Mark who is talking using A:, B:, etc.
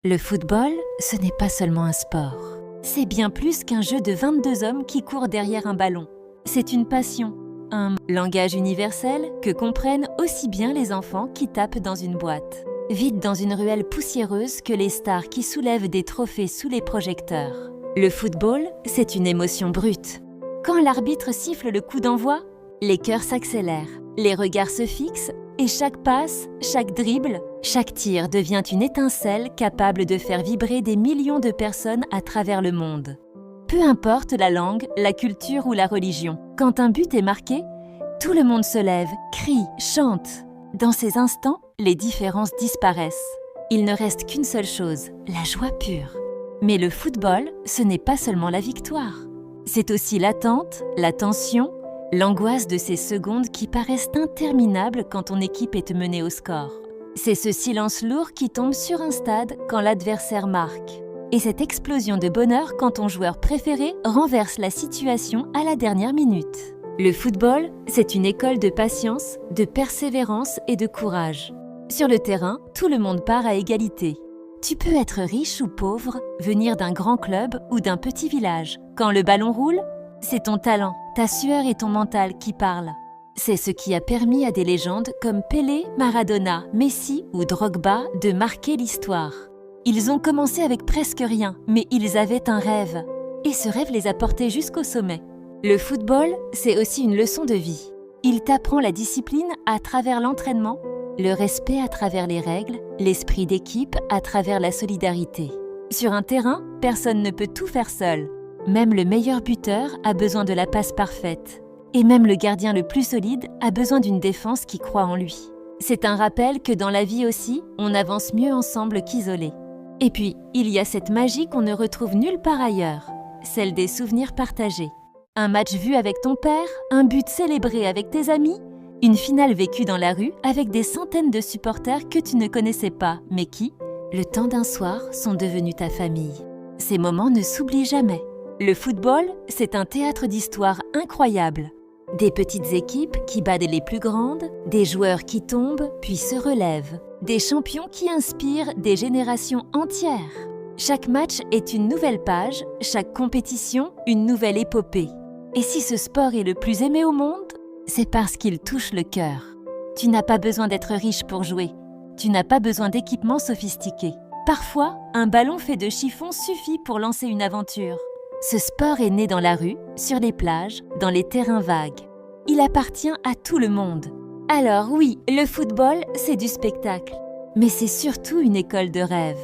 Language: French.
A: Le football, ce n'est pas seulement un sport. C'est bien plus qu'un jeu de 22 hommes qui courent derrière un ballon. C'est une passion, un langage universel que comprennent aussi bien les enfants qui tapent dans une boîte. Vite dans une ruelle poussiéreuse que les stars qui soulèvent des trophées sous les projecteurs. Le football, c'est une émotion brute. Quand l'arbitre siffle le coup d'envoi, les cœurs s'accélèrent, les regards se fixent et chaque passe, chaque dribble, chaque tir devient une étincelle capable de faire vibrer des millions de personnes à travers le monde. Peu importe la langue, la culture ou la religion, quand un but est marqué, tout le monde se lève, crie, chante. Dans ces instants, les différences disparaissent. Il ne reste qu'une seule chose, la joie pure. Mais le football, ce n'est pas seulement la victoire. C'est aussi l'attente, la tension, l'angoisse de ces secondes qui paraissent interminables quand ton équipe est menée au score. C'est ce silence lourd qui tombe sur un stade quand l'adversaire marque. Et cette explosion de bonheur quand ton joueur préféré renverse la situation à la dernière minute. Le football, c'est une école de patience, de persévérance et de courage. Sur le terrain, tout le monde part à égalité. Tu peux être riche ou pauvre, venir d'un grand club ou d'un petit village. Quand le ballon roule, c'est ton talent, ta sueur et ton mental qui parlent. C'est ce qui a permis à des légendes comme Pelé, Maradona, Messi ou Drogba de marquer l'histoire. Ils ont commencé avec presque rien, mais ils avaient un rêve. Et ce rêve les a portés jusqu'au sommet. Le football, c'est aussi une leçon de vie. Il t'apprend la discipline à travers l'entraînement, le respect à travers les règles, l'esprit d'équipe à travers la solidarité. Sur un terrain, personne ne peut tout faire seul. Même le meilleur buteur a besoin de la passe parfaite. Et même le gardien le plus solide a besoin d'une défense qui croit en lui. C'est un rappel que dans la vie aussi, on avance mieux ensemble qu'isolés. Et puis, il y a cette magie qu'on ne retrouve nulle part ailleurs, celle des souvenirs partagés. Un match vu avec ton père, un but célébré avec tes amis, une finale vécue dans la rue avec des centaines de supporters que tu ne connaissais pas, mais qui, le temps d'un soir, sont devenus ta famille. Ces moments ne s'oublient jamais. Le football, c'est un théâtre d'histoire incroyable. Des petites équipes qui battent les plus grandes, des joueurs qui tombent puis se relèvent, des champions qui inspirent des générations entières. Chaque match est une nouvelle page, chaque compétition une nouvelle épopée. Et si ce sport est le plus aimé au monde, c'est parce qu'il touche le cœur. Tu n'as pas besoin d'être riche pour jouer. Tu n'as pas besoin d'équipements sophistiqués. Parfois, un ballon fait de chiffon suffit pour lancer une aventure. Ce sport est né dans la rue, sur les plages, dans les terrains vagues. Il appartient à tout le monde. Alors oui, le football, c'est du spectacle. Mais c'est surtout une école de rêve.